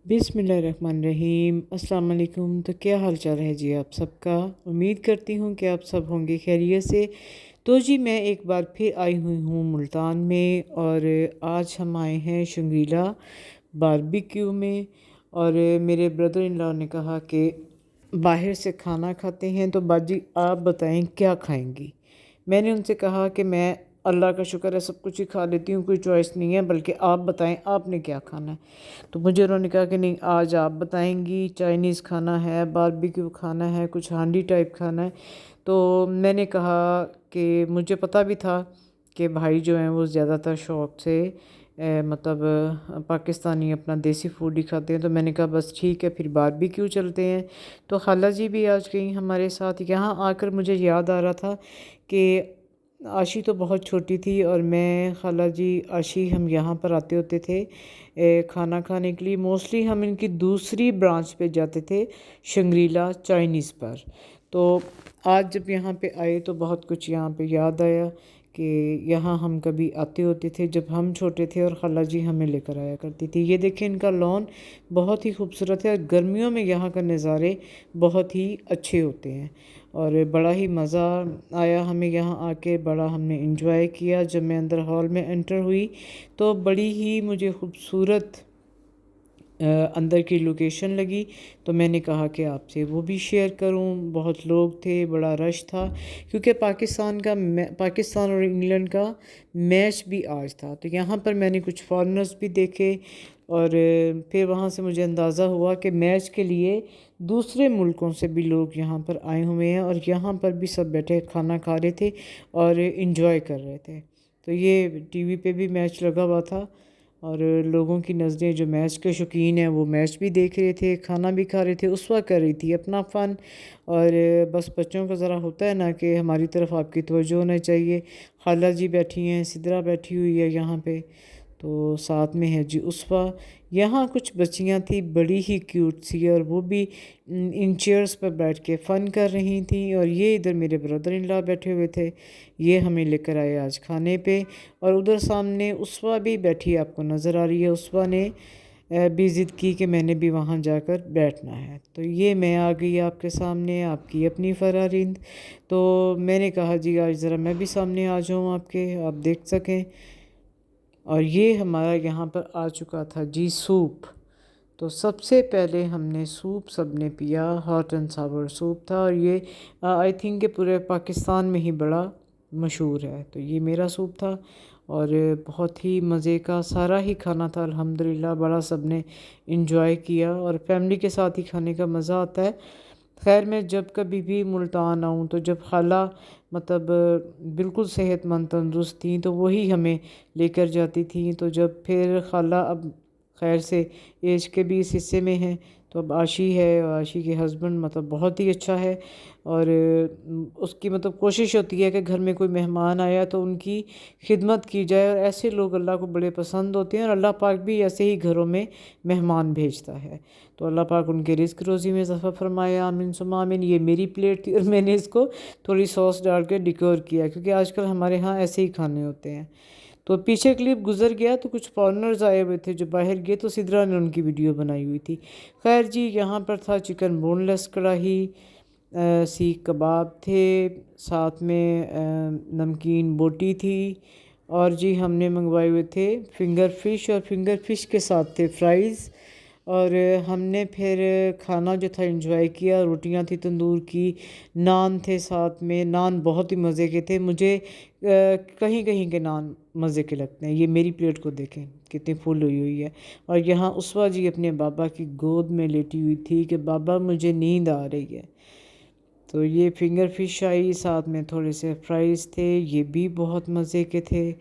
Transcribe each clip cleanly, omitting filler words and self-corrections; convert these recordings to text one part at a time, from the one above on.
बिस्मिल्लाहिर्रहमानिर्रहीम। अस्सलाम वालेकुम। तो क्या हाल चाल है जी आप सबका। उम्मीद करती हूँ कि आप सब होंगे खैरियत से। तो जी मैं एक बार फिर आई हुई हूँ मुल्तान में, और आज हम आए हैं शंगरीला बारबेक्यू में। और मेरे ब्रदर इन लॉ ने कहा कि बाहर से खाना खाते हैं, तो बाजी आप बताएं क्या खाएंगी। मैंने उनसे कहा कि मैं अल्लाह का शुक्र है सब कुछ ही खा लेती हूँ, कोई चॉइस नहीं है, बल्कि आप बताएं आपने क्या खाना है। तो मुझे उन्होंने कहा कि नहीं, आज आप बताएंगी। चाइनीज़ खाना है, बारबेक्यू खाना है, कुछ हांडी टाइप खाना है। तो मैंने कहा कि मुझे पता भी था कि भाई जो हैं वो ज़्यादातर शौक़ से पाकिस्तानी अपना देसी फूड ही खाते हैं। तो मैंने कहा बस ठीक है, फिर बारबेक्यू चलते हैं। तो खाला जी भी आज गई हमारे साथ। यहाँ आकर मुझे याद आ रहा था कि आशी तो बहुत छोटी थी, और मैं खाला जी आशी हम यहाँ पर आते होते थे खाना खाने के लिए। मोस्टली हम इनकी दूसरी ब्रांच पे जाते थे, शंगरीला चाइनीज़ पर। तो आज जब यहाँ पे आए तो बहुत कुछ यहाँ पे याद आया कि यहाँ हम कभी आते होते थे जब हम छोटे थे, और खाला जी हमें लेकर आया करती थी। ये देखें, इनका लॉन बहुत ही खूबसूरत है, और गर्मियों में यहाँ का नज़ारे बहुत ही अच्छे होते हैं। और बड़ा ही मज़ा आया हमें यहाँ आके, बड़ा हमने इंजॉय किया। जब मैं अंदर हॉल में एंटर हुई तो बड़ी ही मुझे खूबसूरत अंदर की लोकेशन लगी। तो मैंने कहा कि आपसे वो भी शेयर करूं। बहुत लोग थे, बड़ा रश था, क्योंकि पाकिस्तान और इंग्लैंड का मैच भी आज था। तो यहाँ पर मैंने कुछ फॉरेनर्स भी देखे, और फिर वहाँ से मुझे अंदाज़ा हुआ कि मैच के लिए दूसरे मुल्कों से भी लोग यहाँ पर आए हुए हैं, और यहाँ पर भी सब बैठे खाना खा रहे थे और इन्जॉय कर रहे थे। तो ये टीवी पे भी मैच लगा हुआ था, और लोगों की नज़रें जो मैच के शौकीन हैं वो मैच भी देख रहे थे, खाना भी खा रहे थे, उसवा कर रही थी अपना फ़न। और बस बच्चों का ज़रा होता है ना कि हमारी तरफ आपकी तवज्जो होना चाहिए। खाला जी बैठी हैं, सिदरा बैठी हुई है यहाँ पे, तो साथ में है जी उसवा। यहाँ कुछ बच्चियाँ थी बड़ी ही क्यूट सी, और वो भी इन चेयर्स पर बैठ के फ़न कर रही थी। और ये इधर मेरे ब्रदर इन लॉ बैठे हुए थे, ये हमें लेकर आए आज खाने पे। और उधर सामने उसवा भी बैठी आपको नज़र आ रही है। उसवा ने भी ज़िद की कि मैंने भी वहाँ जाकर बैठना है। तो ये मैं आ गई आपके सामने, आपकी अपनी फरारिंद। तो मैंने कहा जी आज ज़रा मैं भी सामने आ जाऊँ आपके, आप देख सकें। और ये हमारा यहाँ पर आ चुका था जी सूप। तो सबसे पहले हमने सूप सब ने पिया, हॉट एंड सावर सूप था, और ये आई थिंक कि पूरे पाकिस्तान में ही बड़ा मशहूर है। तो ये मेरा सूप था, और बहुत ही मज़े का सारा ही खाना था अल्हम्दुलिल्लाह। बड़ा सब ने इंजॉय किया, और फैमिली के साथ ही खाने का मज़ा आता है। खैर मैं जब कभी भी मुल्तान आऊँ, तो जब खाला बिल्कुल सेहतमंद तंदुरुस्त थी तो वही हमें लेकर जाती थी। तो जब फिर खाला अब खैर से एज के भी इस हिस्से में हैं, तो अब आशी है, और आशी के हस्बैंड बहुत ही अच्छा है। और उसकी कोशिश होती है कि घर में कोई मेहमान आया तो उनकी खिदमत की जाए, और ऐसे लोग अल्लाह को बड़े पसंद होते हैं, और अल्लाह पाक भी ऐसे ही घरों में मेहमान भेजता है। तो अल्लाह पाक उनके रिस्क रोज़ी में इज़ाफ़ा फरमाए, आमीन सुम्मा आमीन। ये मेरी प्लेट थी, और मैंने इसको थोड़ी सॉस डाल के डेकोर किया, क्योंकि आजकल हमारे यहाँ ऐसे ही खाने होते हैं। तो पीछे क्लिप गुजर गया तो कुछ फॉरेनर्स आए हुए थे जो बाहर गए, तो सिद्रा ने उनकी वीडियो बनाई हुई थी। खैर जी यहाँ पर था चिकन बोनलेस कढ़ाई, सीख कबाब थे, साथ में नमकीन बोटी थी, और जी हमने मंगवाए हुए थे फिंगर फ़िश, और फिंगर फ़िश के साथ थे फ्राइज़। और हमने फिर खाना जो था एंजॉय किया। रोटियां थी तंदूर की, नान थे साथ में। नान बहुत ही मज़े के थे। मुझे कहीं कहीं के नान मज़े के लगते हैं। ये मेरी प्लेट को देखें कितनी फुल हुई हुई है। और यहाँ उसवा जी अपने बाबा की गोद में लेटी हुई थी कि बाबा मुझे नींद आ रही है। तो ये फिंगर फिश आई, साथ में थोड़े से फ्राइज़ थे, ये भी बहुत मज़े के थे।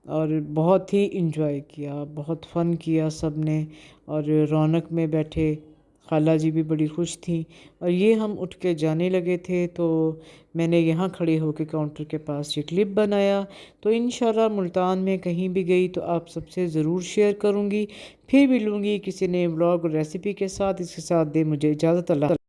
और बहुत ही इंजॉय किया, बहुत फ़न किया सब ने। और रौनक में बैठे, खाला जी भी बड़ी खुश थी। और ये हम उठ के जाने लगे थे, तो मैंने यहाँ खड़े होकर काउंटर के पास ये क्लिप बनाया। तो इंशाल्लाह मुल्तान में कहीं भी गई तो आप सबसे ज़रूर शेयर करूँगी। फिर मिलूँगी किसी नए व्लॉग और रेसिपी के साथ। इसके साथ दे मुझे इजाज़त। अल्लाह।